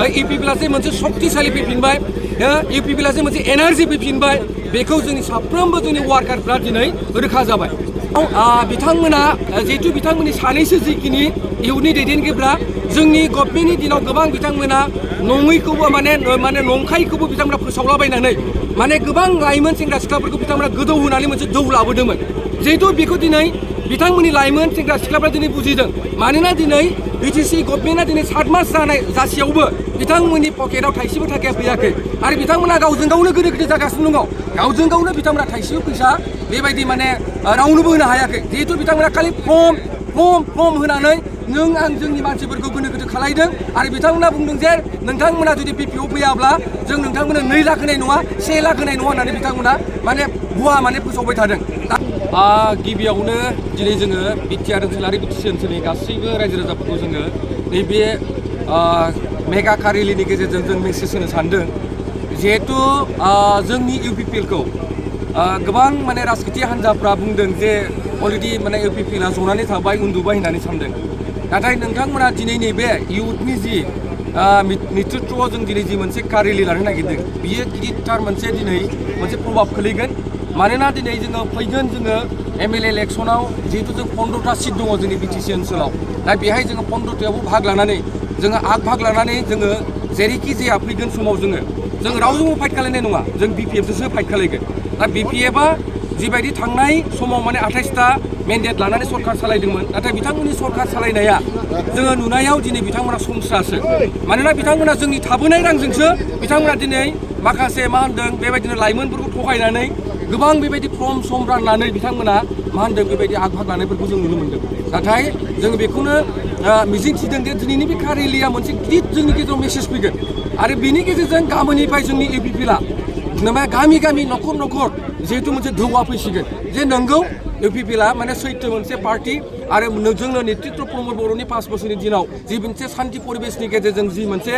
इउपिपिएलआ मोनसे शक्तिशाली फैफिनबाय इउपिपिएलआ मोनसे एनार्जि फैफिनबाय बेखौ जोंनि साफ्रोमबो जोंनि वार्कारफ्रा दिनै रोखा जाबाय बिथांमोना जिहेतु बिथांमोननि सानैसो जिखिनि इयुननि दैदेनगिरिफ्रा जोंनि गभर्नमेन्टनि दिनाव गोबां बिथांमोना नङैखौबो माने नंखायखौबो बिथांमोना फोसावलाबायनानै माने गोबां लाइमोन सेंग्रा सिख्लाफोरखौ बिथांमोना गोदौ होनानै मोनसे जौ लाबोदोंमोन जिहेतु बेखौ दिनै बिथांमोननि लाइमोन सेंग्रा सिख्लाफ्रा दिनै बुजिदों मानोना दिनै बिटिसि गभर्नमेन्टआ दिनै 7 मास जासेयावबो बिथांमोननि पकेटाव थाइसेबो थाखाया फैयाखै आरो बिथांमोना गावजों गावनो गोदो गोदो जागासिनो दङ गावजों गावनो बिथांमोना थाइसेबो फैसा बेबायदि माने रावनोबो होनो हायाखै जिहेतु बिथांमोना खालि फर्म होनानै नों आं जोंनि मानसिफोरखौ गोनो गोथो खालायदों आरो बिथांमोना बुंदों जे नोंथांमोना जुदि बिपिअ फैयाब्ला जों नोंथांमोननो 2 लाख होनाय नङा 1 लाख होनाय नङा होननानै बिथांमोना माने भुवा माने फोसावबाय थादों गिबियावनो दिनै जोङो बिटिआर ओनसोलारि बिटिसि ओनसोलनि गासैबो रायजो राजाफोरखौ जोङो नैबे मेगा कारेलिनि गेजेरजों जों मेसेज होनो सानदों जिहेतु जोंनि इउपिपिएलखौ गोबां माने राजखान्थि हान्जाफ्रा बुंदों जे अलरेडि माने इउपिपिएलआ जनानै थाबाय उन्दुबाय होननानै सानदों नाथाय नोंथांमोना दिनै नैबे इयुथनि जि नेतृत्वआव जों दिनै जि मोनसे कारेलि लानो नागिरदों बियो गिदिरथार मोनसे दिनै मोनसे प्रभाब खोलैगोन मानोना दिनै जोङो फैगोन जोङो एमएलए इलेक्सनाव जिहेतु जों 15टा सिट दङ जोंनि बिटिसि ओनसोलाव दा बेहाय जोङो 15टायावबो भाग लानानै जोङो भाग लानानै जोङो जेरैखि जाया फैगोन समाव जों रावजोंबो फाइट खालायनाय नङा जों बिपिएफजोंसो फाइट खालायगोन दा बिपिएफआ जिबायदि थांनाय समाव माने 28टा मेन्डेट लानानै सरकार सालायदोंमोन नाथाय बिथांमोननि सरकार सालायनाया जोङो नुनायाव दिनै बिथांमोना संस्रासो मानोना बिथांमोना जोंनि थाबोनाय रांजोंसो बिथांमोना दिनै माखासे मा होनदों बेबायदिनो लाइमोनफोरखौ थगायनानै गोबां बेबायदि सम राननानै बिथांमोना मा होनदों बेबायदि आग-भाग लानायफोरखौ जों नुनो मोनदों नाथाय जों बेखौनो मिजिंथिदों जे दिनैनि बे कारेलिया मोनसे गिदिर जोंनि गेजेराव मेसेज फैगोन आरो बिनि गेजेरजों गाबोननिफ्राय जोंनि इउपिपिएलआ गामि गामि न'खर न'खर जिहेतु मोनसे धौवा फैसिगोन जे नंगौ इउपिपिएलआ माने सैथो मोनसे पार्टि आरो जोंनो नेतृत्व प्रमद बर'नि 5 बोसोरनि दिनाव जि मोनसे शान्ति परिबेसनि गेजेरजों जि मोनसे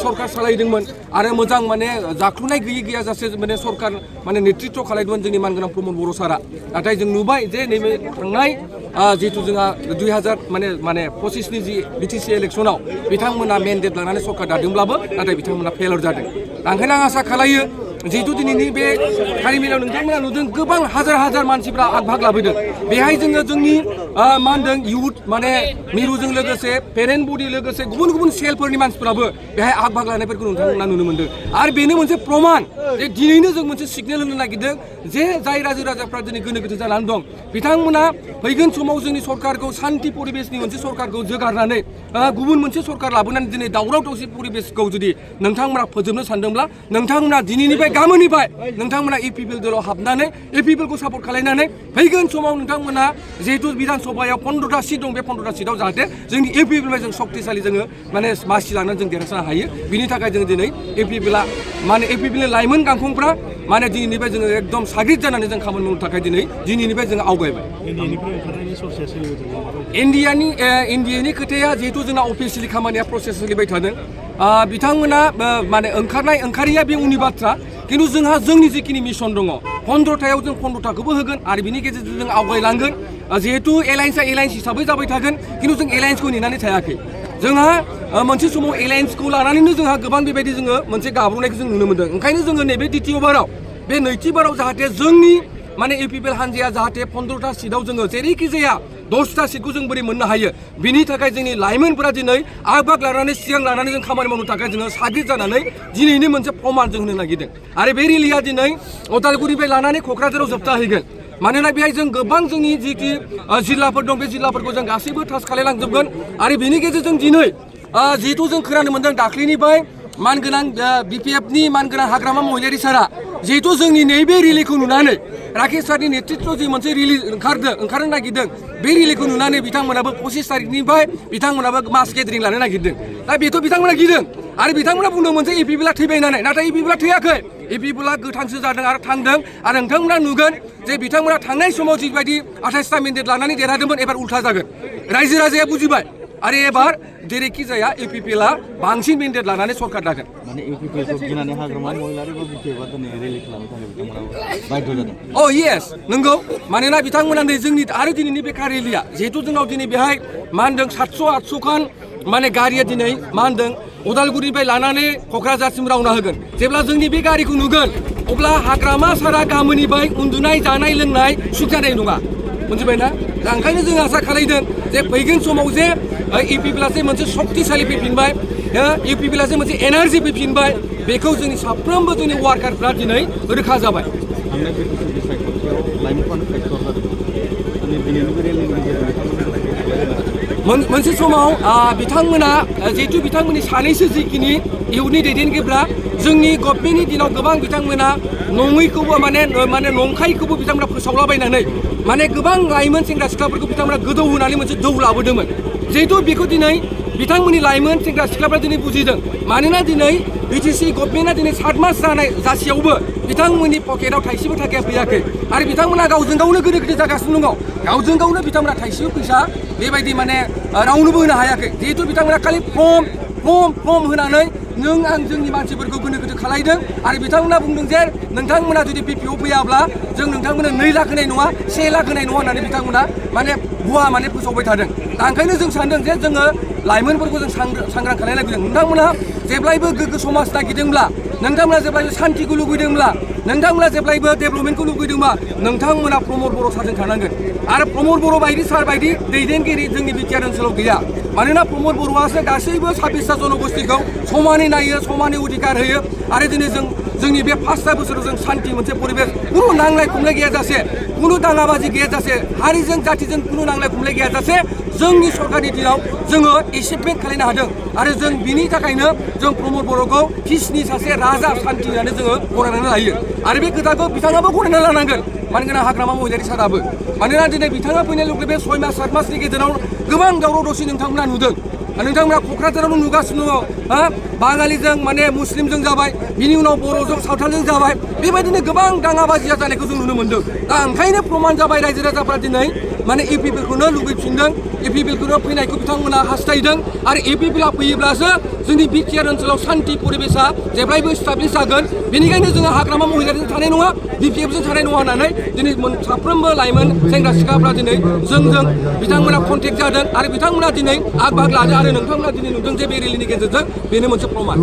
सरकार सालायदोंमोन आरो मोजां माने जाख्लुनाय गैयाजासे माने सरकार माने नेतृत्व खालायदोंमोन जोंनि मानगोनां प्रमद बर' सारा नाथाय जों नुबाय जे नैबे थांनाय जिहेतु जोंहा 2025नि जि बिटिसि इलेक्सनाव बिथांमोना मेन्डेट लानानै सरकार दादोंब्लाबो नाथाय बिथांमोना फेलर जादों ओंखायनो आं आसा खालायो जिहेतु दिनैनि बे कारिमेलाव नोंथांमोना नुदों गोबां हाजार मानसिफ्रा आग-भाग लाबोदों बेहाय जोङो जोंनि मा होनदों इयुथ माने मिरुजों लोगोसे पेरेन्ट बडि लोगोसे गुबुन सेलफोरनि मानसिफ्राबो बेहाय आग-भाग लानायफोरखौ नोंथांमोना नुनो मोन्दों आरो बेनो मोनसे प्रमान जे दिनैनो जों मोनसे सिगनेल होनो नागिरदों जे जाय रायजो राजाफ्रा दिनै गोनो गोथो जानानै दं बिथांमोना फैगोन समाव जोंनि सरकारखौ शान्ति परिबेसनि मोनसे सरकारखौ जोगारनानै गुबुन मोनसे सरकार लाबोनानै दिनै दावराव दावसि परिबेसखौ जुदि नोंथांमोना फोजोबनो सानदोंब्ला नोंथांमोना दिनैनिफ्राय गाबोननिफ्राय नोंथांमोना इउपिपिएल दलाव हाबनानै इउपिपिएलखौ सापर्ट खालायनानै फैगोन समाव नोंथांमोना जिहेतु बिधान सभायाव 15टा सिट दं बे 15टा सिटआव जाहाथे जोंनि इउपिपिएलनिफ्राय जों शक्तिशालि जोङो माने मासि लानानै जों देरहासारनो हायो बिनि थाखाय जों दिनै इउपिपिएलआ माने इउपिपिएलनि लाइमोन गांखंफ्रा माने दिनैनिफ्राय जोङो एकदम साग्रिद जानानै जों खामानि मावनो थाखाय दिनैनिफ्राय जों आवगायबाय इन्डियानि खोथाया जिहेतु जोंना अफिसियेलि खामानिया प्रसेस सोलिबाय थादों बिथांमोना माने ओंखारिया बे उननि बाथ्रा किन्तु जोंहा जोंनि जिखिनि मिशन दङ 15टायाव जों 15टाखौबो होगोन आरो बिनि गेजेरजों जों आवगायलांगोन जिहेतु एलायन्सआ एलायन्स हिसाबै जाबाय थागोन किन्तु जों एलायन्सखौ नेनानै थायाखै जोंहा मोनसे समाव एलायन्सखौ लानानैनो जोंहा गोबां बेबायदि जोङो मोनसे गाब्रनायखौ जों नुनो मोन्दों ओंखायनो जोङो नैबे द्वितीय बाराव बे नैथि बाराव जाहाथे जोंनि माने इउपिपिएल हान्जाया जाहाथे 15टा सिटआव जोङो जेरैखि जाया 10टा सिटखौ जों बोरै मोननो हायो बिनि थाखाय जोंनि लाइमोनफोरा दिनै आग-भाग लानानै सिगां लानानै जों खामानि मावनो थाखाय जोङो साग्रिद जानानै दिनैनो मोनसे प्रमान जों होनो नागिरदों आरो बे रेलिया दिनै उदालगुरिनिफ्राय लानानै क'क्राझाराव जोबथाहैगोन मानोना बेहाय जों गोबां जोंनि जिखि जिल्लाफोर दं बे जिल्लाफोरखौ जों गासैबो टाच खालायलांजोबगोन आरो बेनि गेजेरजों दिनै जिहेतु जों खोनानो मोन्दों दाख्लैनिफ्राय मानगोनां बिपिएफनि मानगोनां हाग्रामा महिलारि सारा जिहेतु जोंनि नैबे रेलिखौ नुनानै राकेश सारनि नेतृत्व जि मोनसे रेलि ओंखारनो नागिरदों बे रेलिखौ नुनानै बिथांमोनाबो 25 तारिखनिफ्राय बिथांमोनाबो मास गेदारिं लानो नागिरदों दा बेथ' बिथांमोना गिदों आरो बिथांमोना बुंदों मोनसे इउपिपिएलआ थैबाय होननानै नाथाय इउपिपिएलआ थैयाखै इउपिपिएलआ गोथांसो जादों आरो थांदों आरो नोंथांमोना नुगोन जे बिथांमोना थांनाय समाव जिबायदि 28टा मेन्डेट लानानै देरहादोंमोन एबार उल्था जागोन रायजो राजाया बुजिबाय आरो एबार जेरैखि जाया इउपिपिएलआ बांसिन मेन्डेट लानानै सरकार दागोन माने इउपिपिएलखौ गिनानै हाग्रामा महिलारिबो बिपिएफआ दिनै रेलि खालामनो थाखाय बिथांमोना बाध्य जादों येस नंगौ मानोना बिथांमोना जोंनि आरो दिनैनि बे कारेलिया जिहेतु जोंनाव दिनै बेहाय मा होनदों 700-800 खान माने गारिया दिनै मा होनदों उदालगुरिनिफ्राय लानानै क'क्राझारसिम रावना होगोन जेब्ला जोंनि बे गारिखौ नुगोन अब्ला हाग्रामा सारा गामिनिफ्राय उन्दुनाय जानाय लोंनाय सुख जानाय नङा मोनथिबायना दा ओंखायनो जों आसा खालामदों जे फैगोन समाव जे इउपिपिएलआ मोनसे शक्तिशालि फैफिनबाय इउपिपिएलआ मोनसे एनार्जि फैफिनबाय बेखौ जोंनि साफ्रोमबो जोंनि वार्कारफ्रा दिनै रोखा जाबाय थांनाय बे बोसोर बिसायख'थियाव लाइमोनफोरानो फेक्टर जादोंमोन दिनैनि बे रेलिनि गेजेरजों मोनसे समाव बिथांमोना जिहेतु बिथांमोननि सानैसो जिखिनि इयुननि दैदेनगिरिफ्रा जोंनि गभर्नमेन्टनि दिनाव गोबां बिथांमोना नङैखौबो माने नंखायखौबो बिथांमोना फोसावलाबायनानै माने गोबां लाइमोन सेंग्रा सिख्लाफोरखौ बिथांमोना गोदौ होनानै मोनसे दौ लाबोदोंमोन जिहेतु बेखौ दिनै बिथांमोननि लाइमोन सेंग्रा सिख्लाफ्रा दिनै बुजिदों मानोना दिनै बिटिसि गभर्नमेन्टआ दिनै 7 मास जानाय जासेयावबो बिथांमोननि पकेटाव थाइसेबो थाखाया फैयाखै आरो बिथांमोना गावजों गावनो गोदो गोदो जागासिनो दङ गावजों गावनो बिथांमोना थाइसेबो फैसा बेबायदि माने रावनोबो होनो हायाखै जिहेतु बिथांमोना खालि फर्म होनानै नों आं जोंनि मानसिफोरखौ गोनो गोथो खालायदों आरो बिथांमोना बुंदों जे नोंथांमोना जुदि बिपिअ फैयाब्ला जों नोंथांमोननो 2 लाख होनाय नङा 1 लाख होनाय नङा होननानै बिथांमोना माने भुवा माने फोसावबाय थादों दा ओंखायनो जों सानदों जे जोङो लाइमोनफोरखौ जों सांग्रां खालामनो लुबैदों नोंथांमोनहा जेब्लायबो गोग्गो समाज नागिरदोंब्ला नोंथांमोना जेब्लायबो शान्तिखौ लुबैदोंब्ला नोंथांमोना जेब्लायबो डेभेलपमेन्टखौ लुबैदोंबा नोंथांमोना प्रमद बर' सारजों थानांगोन आरो प्रमद बर' बायदि सार बायदि दैदेनगिरि जोंनि बिटिआर ओनसोलाव गैया मानोना प्रमद बर'आसो गासैबो 26टा जनगोष्ठीखौ समानै नायो समानै अधिकार होयो आरो दिनै जोंनि बे 5 बोसोराव जों शान्ति मोनसे परिबेश कुनु नांलाय खमलाय गैयाजासे कुनु दाङाबाजि गैयाजासे हारिजों जातिजों कुनु नांलाय खमलाय गैयाजासे जोंनि सरकारनि दिनाव जोङो एचिभमेन्ट खालामनो हादों आरो जों बिनि थाखायनो जों प्रमद बर'खौ पिसनि सासे राजा शान्ति होननानै जोङो गनायनानै लायो आरो बे खोथाखौ बिथाङाबो गनायना लानांगोन मानोना हाग्रामा महिलारि साराबो मानोना दिनै बिथाङा फैनाय लोगो बे 6 मास 7 मासनि गेजेराव गोबां दावराव दावसि नोंथांमोना नुदों नोंथांमोना क'क्राझारावनो नुगासिनो दङ बाङालिजों माने मुस्लिमजों जाबाय बिनि उनाव बर'जों सावथालजों जाबाय बेबायदिनो गोबां दाङाबाजिया जानायखौ जों नुनो मोन्दों दा ओंखायनो प्रमान जाबाय रायजो राजाफ्रा दिनै माने इउपिपिएलखौनो लुबैफिनदों इउपिपिएलखौनो फैनायखौ बिथांमोना हास्थायदों आरो इउपिपिएलआ फैयोब्लासो जोंनि बिटिआर ओनसोलाव शान्ति परिबेशा जेब्लायबो स्टाब्लिश जागोन बेनिखायनो जोङो हाग्रामा महिलारिजों थानाय नङा बिपिएफजों थानाय नङा होननानै दिनै साफ्रोमबो लाइमोन सेंग्रा सिख्लाफ्रा दिनै जोंजों बिथांमोना कन्टेक्ट जादों आरो बिथांमोना दिनै आग बाग लादों आरो नोंथांमोना दिनै नुदों जे बे रेलिनि गेजेरजों बेनो मोनसे प्रमान